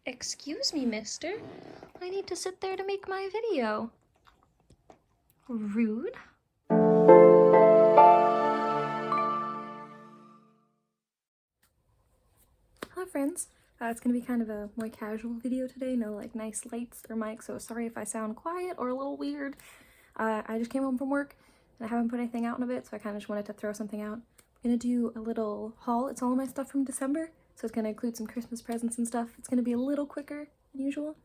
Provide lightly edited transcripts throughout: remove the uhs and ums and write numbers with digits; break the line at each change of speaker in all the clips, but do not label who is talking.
Excuse me, mister. I need to sit there to make my video. Rude. Hello, friends. It's gonna be kind of a more casual video today. No like nice lights or mics, so sorry if I sound quiet or a little weird. I just came home from work and I haven't put anything out in a bit, so I kind of just wanted to throw something out. I'm gonna do a little haul. It's all of my stuff from December, so it's gonna include some Christmas presents and stuff. It's gonna be a little quicker than usual.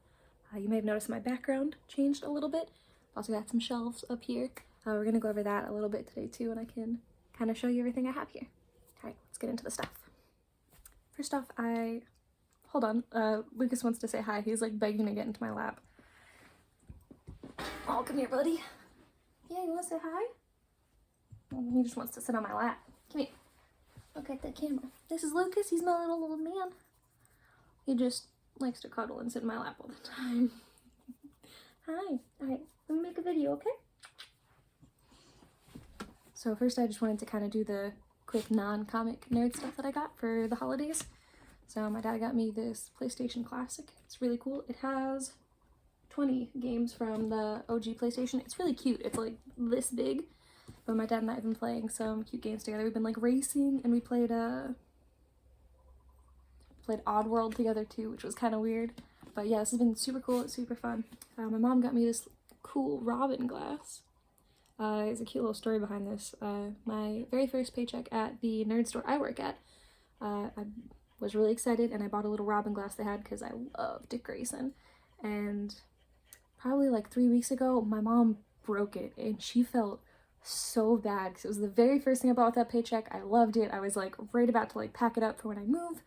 You may have noticed my background changed a little bit. Also got some shelves up here. We're gonna go over that a little bit today too, and I can kind of show you everything I have here. All right, let's get into the stuff. First off, hold on, Lucas wants to say hi. He's like begging to get into my lap. Oh, come here, buddy. Yeah, you wanna say hi? He just wants to sit on my lap. Come here. Look at the camera. This is Lucas. He's my little old man. He just likes to cuddle and sit in my lap all the time. Hi. Alright, let me make a video, okay? So first I just wanted to kind of do the quick non-comic nerd stuff that I got for the holidays. So my dad got me this PlayStation Classic. It's really cool. It has 20 games from the OG PlayStation. It's really cute. It's like this big. But my dad and I have been playing some cute games together. We've been like racing, and we played Oddworld together too, which was kind of weird. But yeah, this has been super cool. It's super fun. My mom got me this cool Robin glass. There's a cute little story behind this. My very first paycheck at the nerd store I work at, I was really excited and I bought a little Robin glass they had because I love Dick Grayson. And probably like 3 weeks ago, my mom broke it and she felt so bad because it was the very first thing I bought with that paycheck. I loved it. I was like right about to like pack it up for when I move,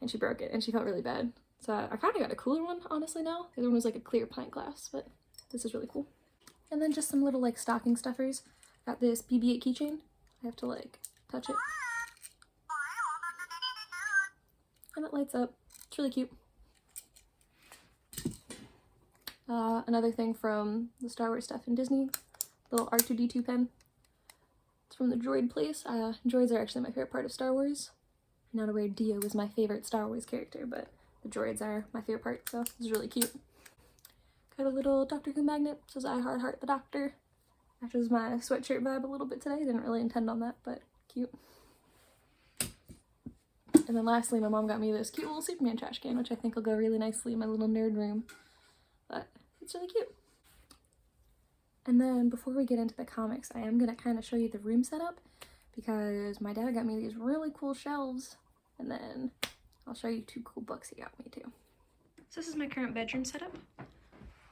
and she broke it and she felt really bad. So I kind of got a cooler one, honestly, now. The other one was like a clear pint glass, but this is really cool. And then just some little like stocking stuffers. Got this BB-8 keychain. I have to like touch it. And it lights up. It's really cute. Another thing from the Star Wars stuff in Disney. Little R2-D2 pen. It's from the droid place. Droids are actually my favorite part of Star Wars. I'm not aware Dio is my favorite Star Wars character, but the droids are my favorite part, so this is really cute. Got a little Doctor Who magnet. It says I heart the Doctor. Matches my sweatshirt vibe a little bit today. Didn't really intend on that, but cute. And then lastly, my mom got me this cute little Superman trash can, which I think will go really nicely in my little nerd room. But it's really cute. And then before we get into the comics, I am going to kind of show you the room setup because my dad got me these really cool shelves, and then I'll show you 2 cool books he got me too. So this is my current bedroom setup.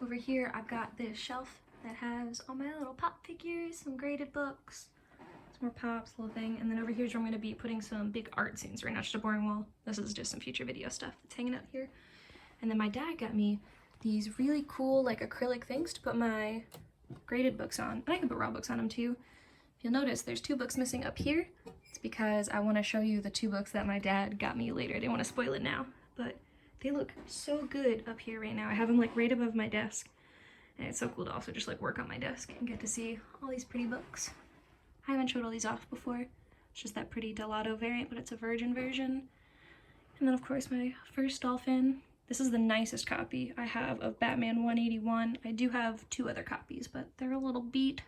Over here I've got this shelf that has all my little pop figures, some graded books, some more pops, little thing, and then over here is where I'm going to be putting some big art scenes right now, just a boring wall. This is just some future video stuff that's hanging out here. And then my dad got me these really cool like acrylic things to put my graded books on, and I can put raw books on them too. If you'll notice, there's 2 books missing up here. It's because I want to show you the 2 books that my dad got me later. I didn't want to spoil it now, but they look so good up here right now. I have them like right above my desk, and it's so cool to also just like work on my desk and get to see all these pretty books. I haven't showed all these off before. It's just that pretty Delato variant, but it's a virgin version. And then of course my first dolphin. This is the nicest copy I have of Batman 181. I do have 2 other copies, but they're a little beat.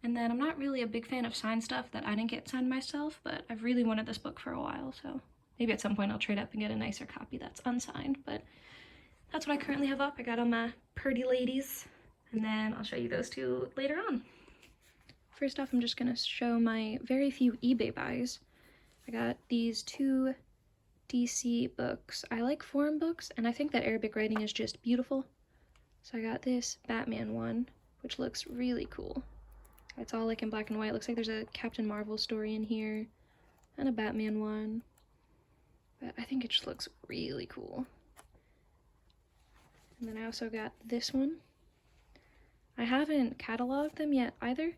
And then I'm not really a big fan of signed stuff that I didn't get signed myself, but I've really wanted this book for a while, so maybe at some point I'll trade up and get a nicer copy that's unsigned, but that's what I currently have up. I got all my Purdy ladies, and then I'll show you those 2 later on. First off, I'm just gonna show my very few eBay buys. I got these 2 DC books. I like foreign books, and I think that Arabic writing is just beautiful. So I got this Batman one, which looks really cool. It's all like in black and white. It looks like there's a Captain Marvel story in here, and a Batman one. But I think it just looks really cool. And then I also got this one. I haven't cataloged them yet either.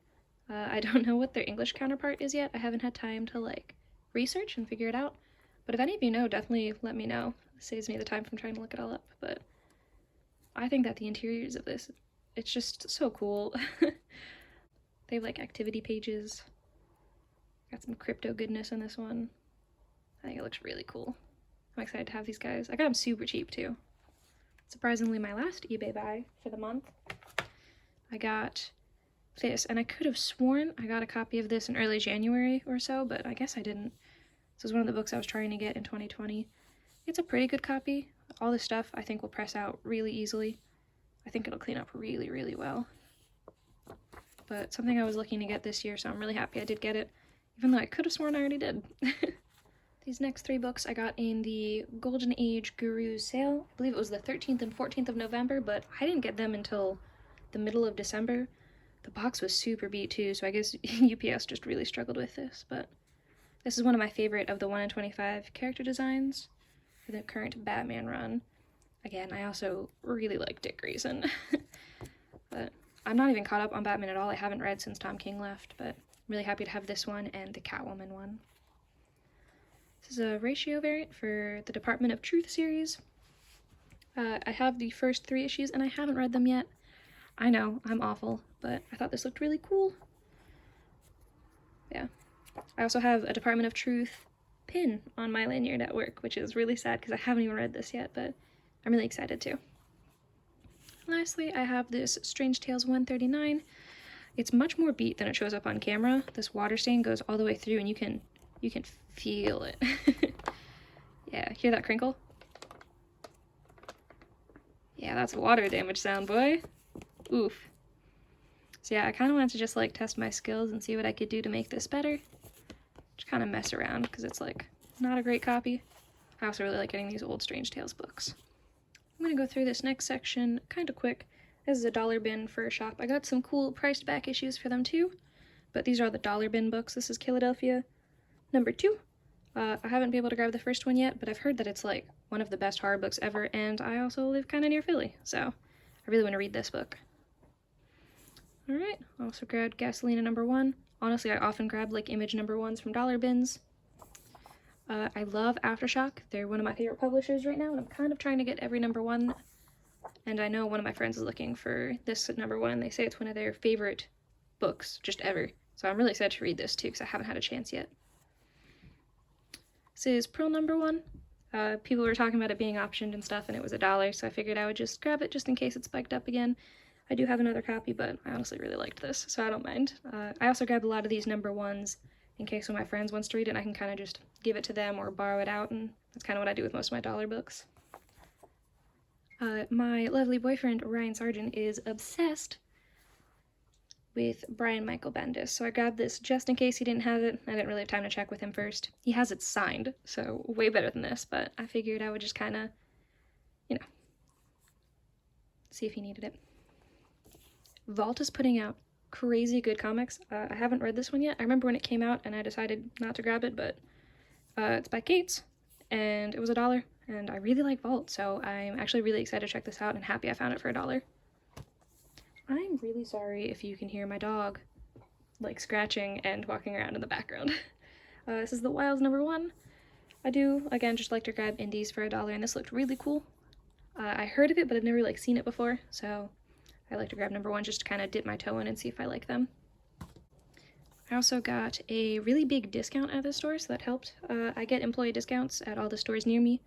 I don't know what their English counterpart is yet. I haven't had time to like research and figure it out. But if any of you know, definitely let me know. It saves me the time from trying to look it all up. But I think that the interiors of this, it's just so cool. They have like activity pages. Got some crypto goodness in this one. I think it looks really cool. I'm excited to have these guys. I got them super cheap too. Surprisingly, my last eBay buy for the month, I got this, and I could have sworn I got a copy of this in early January or so, but I guess I didn't. This was one of the books I was trying to get in 2020. It's a pretty good copy. All this stuff I think will press out really easily. I think it'll clean up really, really well. But something I was looking to get this year, so I'm really happy I did get it, even though I could have sworn I already did. These next 3 books I got in the Golden Age Gurus sale. I believe it was the 13th and 14th of November, but I didn't get them until the middle of December. The box was super beat too, so I guess UPS just really struggled with this, but this is one of my favorite of the 1 in 25 character designs for the current Batman run. Again, I also really like Dick Grayson. But I'm not even caught up on Batman at all. I haven't read since Tom King left, but I'm really happy to have this one and the Catwoman one. This is a ratio variant for the Department of Truth series. I have the first 3 issues and I haven't read them yet. I know, I'm awful, but I thought this looked really cool. Yeah. I also have a Department of Truth pin on my lanyard at work, which is really sad because I haven't even read this yet, but I'm really excited too. Lastly, I have this Strange Tales 139. It's much more beat than it shows up on camera. This water stain goes all the way through and you can feel it. Yeah, hear that crinkle? Yeah, that's a water damage sound, boy. Oof. So yeah, I kind of wanted to just like test my skills and see what I could do to make this better. Just kind of mess around because it's like not a great copy. I also really like getting these old Strange Tales books. I'm gonna go through this next section kind of quick. This is a dollar bin for a shop. I got some cool priced back issues for them too, but these are the dollar bin books. This is Philadelphia number 2. I haven't been able to grab the first one yet, but I've heard that it's like one of the best horror books ever, and I also live kind of near Philly, so I really want to read this book. Alright, I also grabbed Gasolina number 1. Honestly, I often grab like Image number 1s from dollar bins. I love Aftershock. They're one of my favorite publishers right now, and I'm kind of trying to get every number 1. And I know one of my friends is looking for this number 1. They say it's one of their favorite books, just ever. So I'm really excited to read this too, because I haven't had a chance yet. This is Pearl number 1. People were talking about it being optioned and stuff, and it was $1, so I figured I would just grab it just in case it spiked up again. I do have another copy, but I honestly really liked this, so I don't mind. I also grabbed a lot of these number 1s in case one of my friends wants to read it, and I can kind of just give it to them or borrow it out, and that's kind of what I do with most of my dollar books. My lovely boyfriend, Ryan Sargeant, is obsessed with Brian Michael Bendis, so I grabbed this just in case he didn't have it. I didn't really have time to check with him first. He has it signed, so way better than this, but I figured I would just kind of, you know, see if he needed it. Vault is putting out crazy good comics. I haven't read this one yet. I remember when it came out and I decided not to grab it, but it's by Gates, and it was $1, and I really like Vault, so I'm actually really excited to check this out and happy I found it for $1. I'm really sorry if you can hear my dog like scratching and walking around in the background. This is the Wilds number 1. I do, again, just like to grab indies for $1, and this looked really cool. I heard of it, but I've never like seen it before, so I like to grab number 1 just to kind of dip my toe in and see if I like them. I also got a really big discount at the store, so that helped. I get employee discounts at all the stores near me,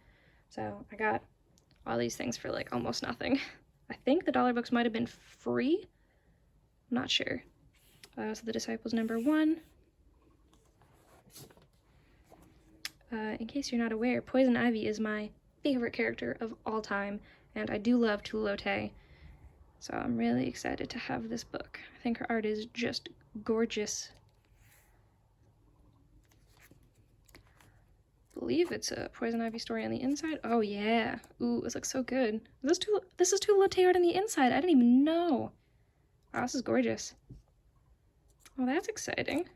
so I got all these things for like almost nothing. I think the dollar books might have been free. I'm not sure. So the Disciples number 1. In case you're not aware, Poison Ivy is my favorite character of all time, and I do love Tulote. So I'm really excited to have this book. I think her art is just gorgeous. I believe it's a Poison Ivy story on the inside. Oh yeah. Ooh, this looks so good. This is Tulote art on the inside. I didn't even know. Wow, this is gorgeous. Well, that's exciting.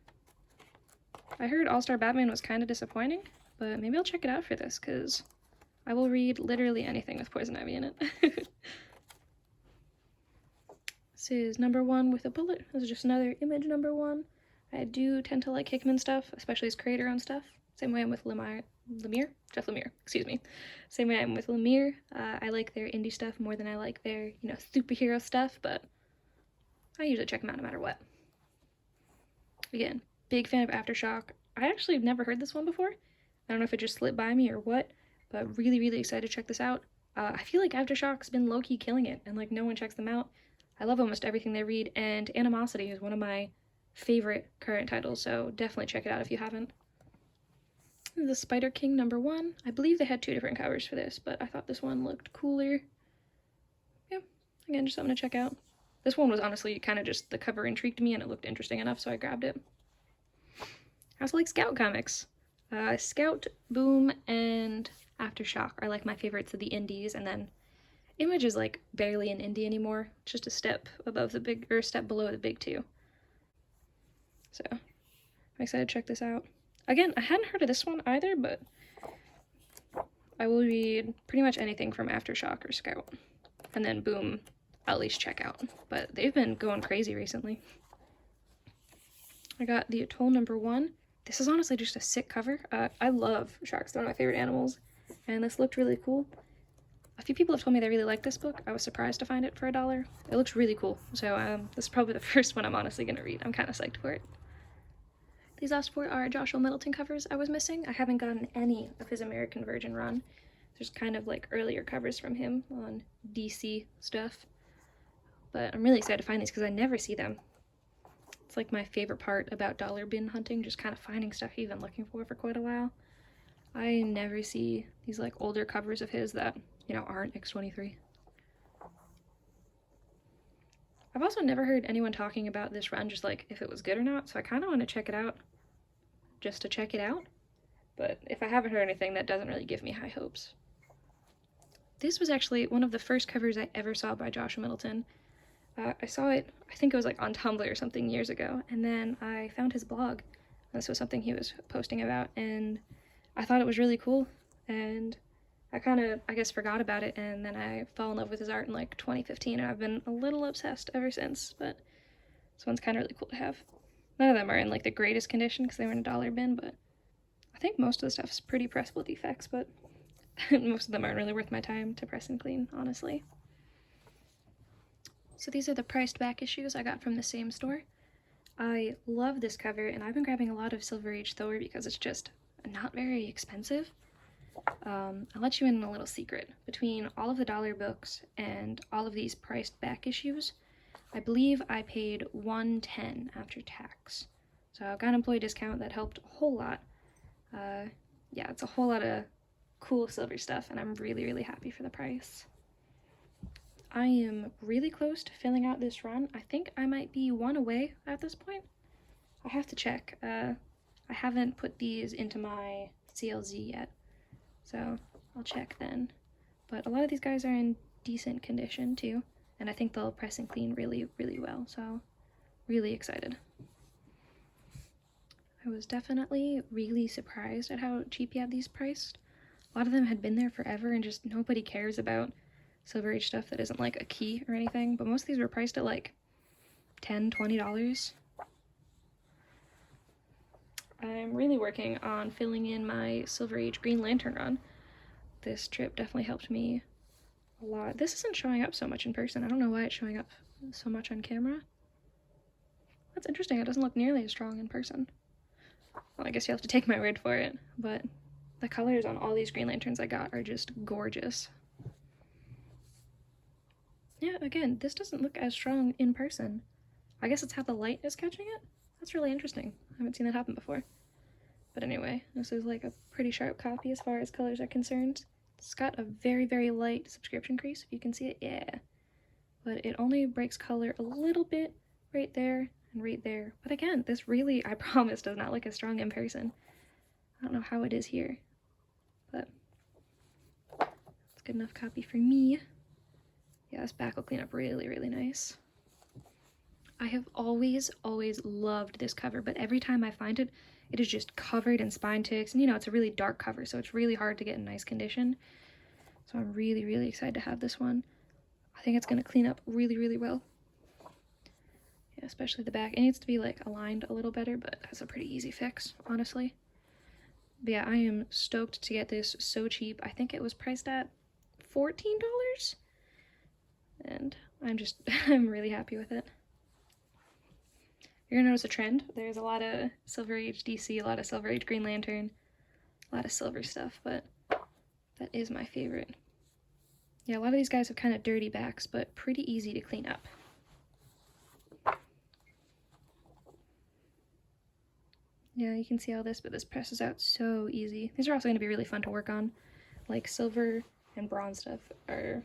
I heard All-Star Batman was kind of disappointing, but maybe I'll check it out for this, because I will read literally anything with Poison Ivy in it. This is number 1 with a bullet. This is just another Image number 1. I do tend to like Hickman stuff, especially his creator-owned stuff. Same way I'm with Jeff Lemire, excuse me. Same way I'm with Lemire. I like their indie stuff more than I like their, you know, superhero stuff, but I usually check them out no matter what. Again, big fan of Aftershock. I actually have never heard this one before. I don't know if it just slipped by me or what, but really, really excited to check this out. I feel like Aftershock's been low-key killing it, and like no one checks them out. I love almost everything they read, and Animosity is one of my favorite current titles, so definitely check it out if you haven't. The Spider King #1. I believe they had 2 different covers for this, but I thought this one looked cooler. Yeah, again, just something to check out. This one was honestly kind of just, the cover intrigued me and it looked interesting enough, so I grabbed it. I also like Scout comics. Scout, Boom, and Aftershock are like my favorites of the indies, and then Image is like barely an indie anymore. It's just a step above the big, or a step below the big 2. So, I'm excited to check this out. Again, I hadn't heard of this one either, but I will read pretty much anything from Aftershock or Scout. And then Boom, I'll at least check out. But they've been going crazy recently. I got the Atoll #1. This is honestly just a sick cover. I love sharks. They're one of my favorite animals. And this looked really cool. A few people have told me they really like this book. I was surprised to find it for $1. It looks really cool. So this is probably the first one I'm honestly going to read. I'm kind of psyched for it. These last 4 are Joshua Middleton covers I was missing. I haven't gotten any of his American Virgin run. There's kind of like earlier covers from him on DC stuff. But I'm really excited to find these because I never see them. It's like my favorite part about dollar bin hunting, just kind of finding stuff you've been looking for quite a while. I never see these like older covers of his that, you know, aren't X23. I've also never heard anyone talking about this run, just like if it was good or not, so I kind of want to check it out just to check it out. But if I haven't heard anything, that doesn't really give me high hopes. This was actually one of the first covers I ever saw by Joshua Middleton. I saw it, I think it was like on Tumblr or something years ago, and then I found his blog. This was something he was posting about, and I thought it was really cool, and I kind of, I guess, forgot about it, and then I fell in love with his art in like 2015, and I've been a little obsessed ever since, but this one's kind of really cool to have. None of them are in like the greatest condition because they were in a dollar bin, but I think most of the stuff is pretty pressable defects, but most of them aren't really worth my time to press and clean, honestly. So these are the priced back issues I got from the same store. I love this cover, and I've been grabbing a lot of Silver Age Thor because it's just not very expensive. I'll let you in a little secret. Between all of the dollar books and all of these priced back issues, I believe I paid $110 after tax. So I got an employee discount that helped a whole lot. Yeah, it's a whole lot of cool silver stuff, and I'm really, really happy for the price. I am really close to filling out this run. I think I might be 1 away at this point. I have to check. I haven't put these into my CLZ yet, so I'll check then. But a lot of these guys are in decent condition too, and I think they'll press and clean really, really well, so really excited. I was definitely really surprised at how cheap he had these priced. A lot of them had been there forever and just nobody cares about Silver Age stuff that isn't like a key or anything, but most of these were priced at like $10, $20. I'm really working on filling in my Silver Age Green Lantern run. This trip definitely helped me a lot. This isn't showing up so much in person. I don't know why it's showing up so much on camera. That's interesting. It doesn't look nearly as strong in person. Well, I guess you'll have to take my word for it, but the colors on all these Green Lanterns I got are just gorgeous. Yeah, again, this doesn't look as strong in person. I guess it's how the light is catching it? That's really interesting. I haven't seen that happen before. But anyway, this is like a pretty sharp copy as far as colors are concerned. It's got a very, very light subscription crease, if you can see it, yeah. But it only breaks color a little bit right there and right there. But again, this really, I promise, does not look as strong in person. I don't know how it is here, but it's a good enough copy for me. Yeah, this back will clean up really, really nice. I have always, always loved this cover, but every time I find it, it is just covered in spine ticks. And you know, it's a really dark cover, so it's really hard to get in nice condition. So I'm really, really excited to have this one. I think it's going to clean up really, really well. Yeah, especially the back. It needs to be like aligned a little better, but that's a pretty easy fix, honestly. But yeah, I am stoked to get this so cheap. I think it was priced at $14. And I'm really happy with it. You're gonna notice a trend. There's a lot of Silver Age DC, a lot of Silver Age Green Lantern, a lot of silver stuff, but That is my favorite. Yeah, a lot of these guys have kind of dirty backs, but pretty easy to clean up. Yeah, you can see all this, but this presses out so easy. These are also going to be really fun to work on. Like silver and bronze stuff are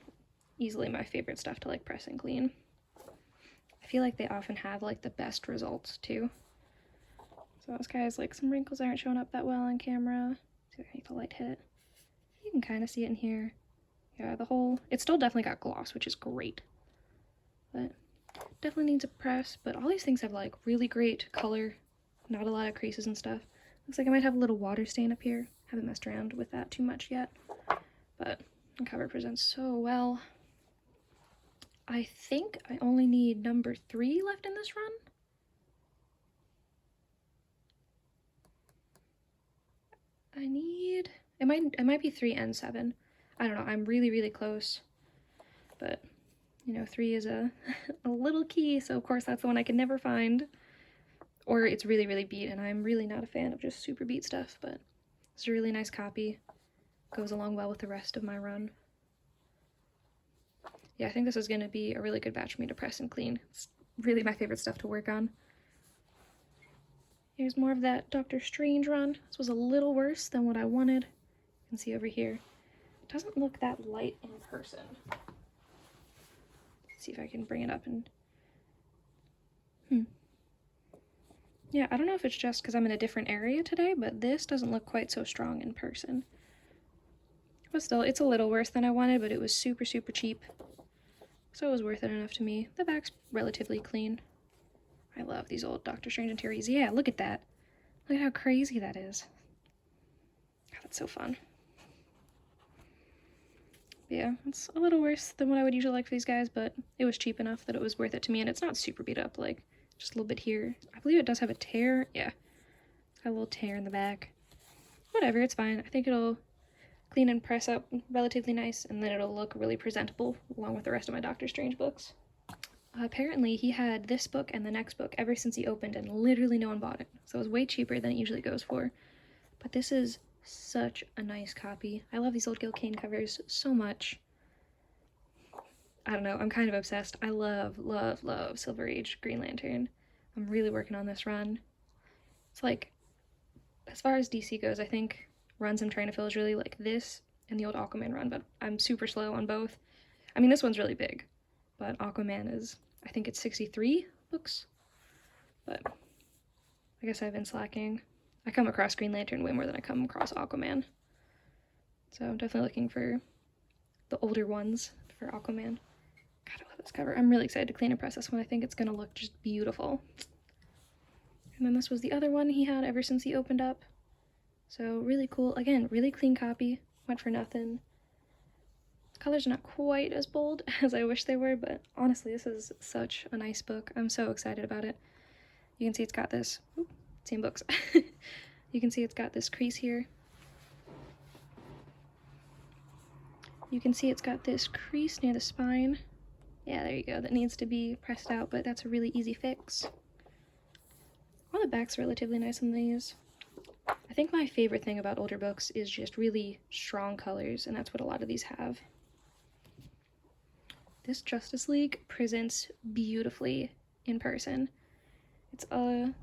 easily my favorite stuff to like press and clean. I feel like they often have like the best results too. So those guys, like some wrinkles aren't showing up that well on camera. See if I make the light hit it. You can kind of see it in here. Yeah, the whole, it's still definitely got gloss, which is great. But definitely needs a press, but all these things have like really great color, not a lot of creases and stuff. Looks like I might have a little water stain up here. Haven't messed around with that too much yet, but the cover presents so well. I think I only need number 3 left in this run. I need, it might be 3 and 7. I don't know, I'm really close, but you know, 3 is a little key, so of course that's the one I can never find, or it's really beat, and I'm really not a fan of just super beat stuff, but it's a really nice copy. Goes along well with the rest of my run. Yeah, I think this is going to be a really good batch for me to press and clean. It's really my favorite stuff to work on. Here's more of that Doctor Strange run. This was a little worse than what I wanted. You can see over here. It doesn't look that light in person. Let's see if I can bring it up and... Yeah, I don't know if it's just because I'm in a different area today, but this doesn't look quite so strong in person. But still, it's a little worse than I wanted, but it was super cheap. So it was worth it enough to me. The back's relatively clean. I love these old Doctor Strange interiors. Yeah, look at that. Look at how crazy that is. God, that's so fun. Yeah, it's a little worse than what I would usually like for these guys, but it was cheap enough that it was worth it to me, and it's not super beat up, like, just a little bit here. I believe it does have a tear. Yeah, it's got a little tear in the back. Whatever, it's fine. I think it'll clean and press up relatively nice, and then it'll look really presentable along with the rest of my Doctor Strange books. Apparently he had this book and the next book ever since he opened, and literally no one bought it, so it was way cheaper than it usually goes for. But this is such a nice copy. I love these old Gil Kane covers so much. I don't know, I'm kind of obsessed. I love Silver Age Green Lantern. I'm really working on this run. It's like, as far as DC goes, I think runs I'm trying to fill is really like this and the old Aquaman run, but I'm super slow on both. I mean, this one's really big, but Aquaman is, I think it's 63 books, but I guess I've been slacking. I come across Green Lantern way more than I come across Aquaman, so I'm definitely looking for the older ones for Aquaman. God, I love this cover. I'm really excited to clean and press this one. I think it's gonna look just beautiful. And then this was the other one he had ever since he opened up. So really cool. Again, really clean copy. Went for nothing. The colors are not quite as bold as I wish they were, but honestly, this is such a nice book. I'm so excited about it. You can see it's got this, same books. You can see it's got this crease here. You can see it's got this crease near the spine. Yeah, there you go. That needs to be pressed out, but that's a really easy fix. All the back's relatively nice on these. I think my favorite thing about older books is just really strong colors, and that's what a lot of these have. This Justice League presents beautifully in person. It's let's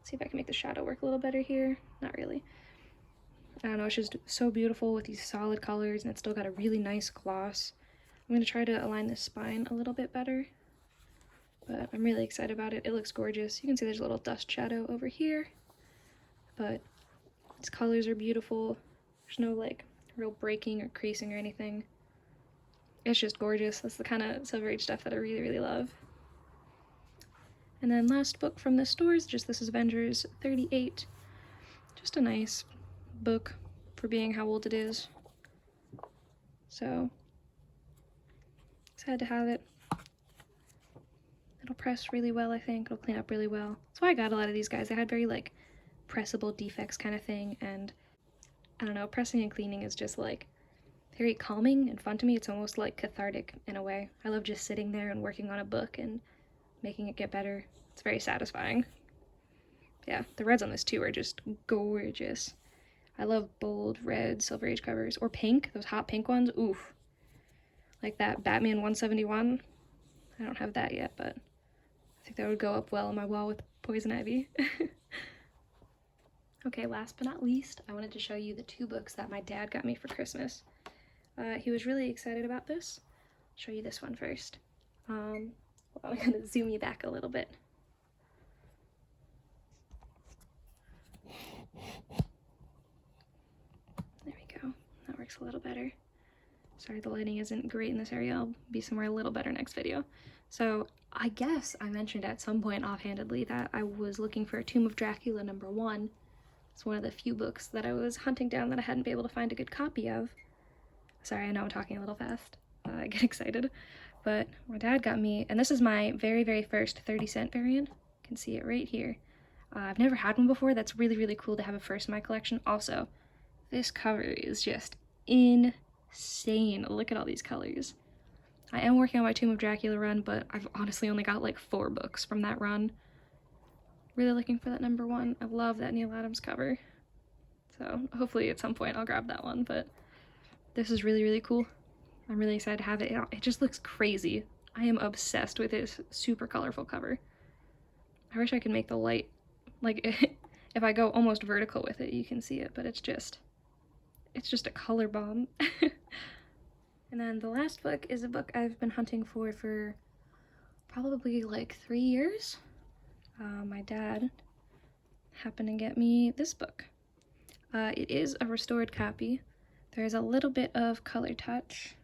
see if I can make the shadow work a little better here. Not really. I don't know, it's just so beautiful with these solid colors, and it's still got a really nice gloss. I'm going to try to align this spine a little bit better, but I'm really excited about it. It looks gorgeous. You can see there's a little dust shadow over here, but these colors are beautiful. There's no like real breaking or creasing or anything. It's just gorgeous. That's the kind of Silver Age stuff that I really love. And then last book from the store is just This is Avengers 38. Just a nice book for being how old it is. So excited to have it. It'll press really well, I think. It'll clean up really well. That's why I got a lot of these guys. They had very like pressable defects kind of thing, and I don't know, pressing and cleaning is just like very calming and fun to me. It's almost like cathartic in a way. I love just sitting there and working on a book and making it get better. It's very satisfying. Yeah, the reds on this too are just gorgeous. I love bold red Silver Age covers, or pink, those hot pink ones. Oof. Like that Batman 171. I don't have that yet, but I think that would go up well on my wall with Poison Ivy. Okay, last but not least, I wanted to show you the 2 books that my dad got me for Christmas. He was really excited about this. I'll show you this one first. Well, I'm gonna zoom you back a little bit. There we go. That works a little better. Sorry, the lighting isn't great in this area. I'll be somewhere a little better next video. So I guess I mentioned at some point offhandedly that I was looking for Tomb of Dracula #1. It's one of the few books that I was hunting down that I hadn't been able to find a good copy of. Sorry, I know I'm talking a little fast. I get excited. But my dad got me, and this is my very, very first 30-cent variant. You can see it right here. I've never had one before. That's really, really cool to have a first in my collection. Also, this cover is just insane. Look at all these colors. I am working on my Tomb of Dracula run, but I've honestly only got like 4 books from that run. Really looking for that #1. I love that Neil Adams cover. So hopefully at some point I'll grab that one, but this is really, really cool. I'm really excited to have it. It just looks crazy. I am obsessed with this super colorful cover. I wish I could make the light, like, if I go almost vertical with it, you can see it, but it's just a color bomb. And then the last book is a book I've been hunting for probably like 3 years. My dad happened to get me this book. It is a restored copy. There's a little bit of color touch.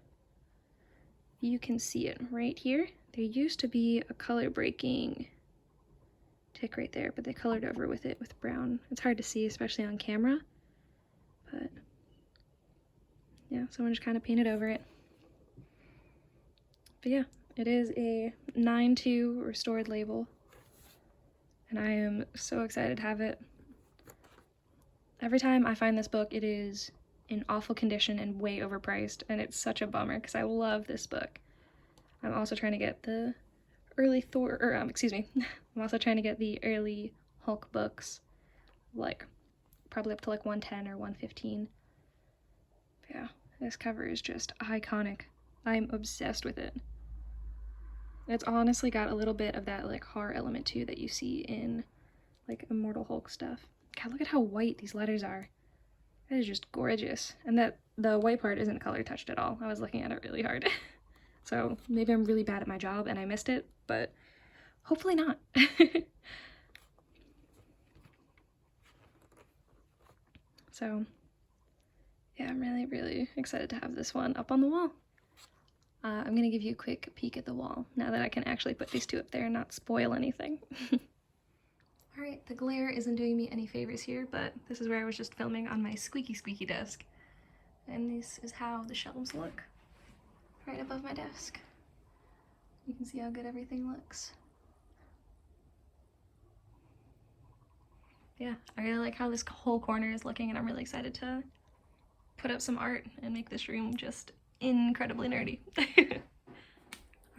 You can see it right here. There used to be a color breaking tick right there, but they colored over with it with brown. It's hard to see, especially on camera, but yeah, someone just kind of painted over it. But yeah, it is a 9/2 restored label, and I am so excited to have it. Every time I find this book, it is in awful condition and way overpriced, and it's such a bummer because I love this book. I'm also trying to get the early I'm also trying to get the early Hulk books, like probably up to like 110 or 115. But yeah, this cover is just iconic. I'm obsessed with it. It's honestly got a little bit of that like horror element too that you see in like Immortal Hulk stuff. God, look at how white these letters are. That is just gorgeous. And that the white part isn't color touched at all. I was looking at it really hard. So maybe I'm really bad at my job and I missed it, but hopefully not. So yeah, I'm really, really excited to have this one up on the wall. I'm gonna give you a quick peek at the wall now that I can actually put these 2 up there and not spoil anything. Alright, the glare isn't doing me any favors here, but this is where I was just filming on my squeaky desk. And this is how the shelves look right above my desk. You can see how good everything looks. Yeah, I really like how this whole corner is looking, and I'm really excited to put up some art and make this room just incredibly nerdy.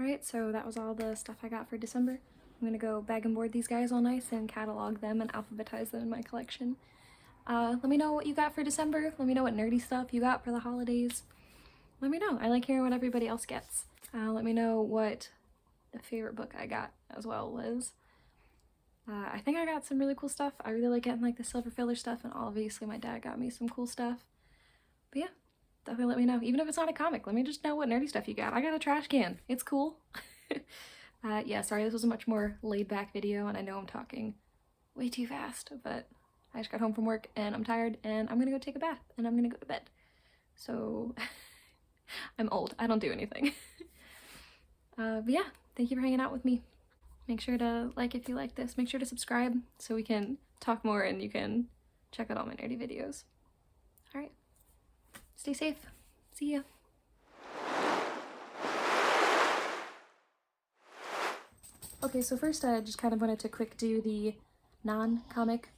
Alright, so that was all the stuff I got for December. I'm gonna go bag and board these guys all nice and catalog them and alphabetize them in my collection. Let me know what you got for December. Let me know what nerdy stuff you got for the holidays. Let me know. I like hearing what everybody else gets. Let me know what the favorite book I got as well was. I think I got some really cool stuff. I really like getting like the silver filler stuff, and obviously my dad got me some cool stuff. But yeah, definitely let me know. Even if it's not a comic, let me just know what nerdy stuff you got. I got a trash can. It's cool. Yeah, sorry, this was a much more laid-back video, and I know I'm talking way too fast, but I just got home from work, and I'm tired, and I'm gonna go take a bath, and I'm gonna go to bed. So, I'm old. I don't do anything. But yeah, thank you for hanging out with me. Make sure to like if you like this. Make sure to subscribe so we can talk more and you can check out all my nerdy videos. Alright, stay safe. See ya. Okay, so first I just kind of wanted to quick do the non-comic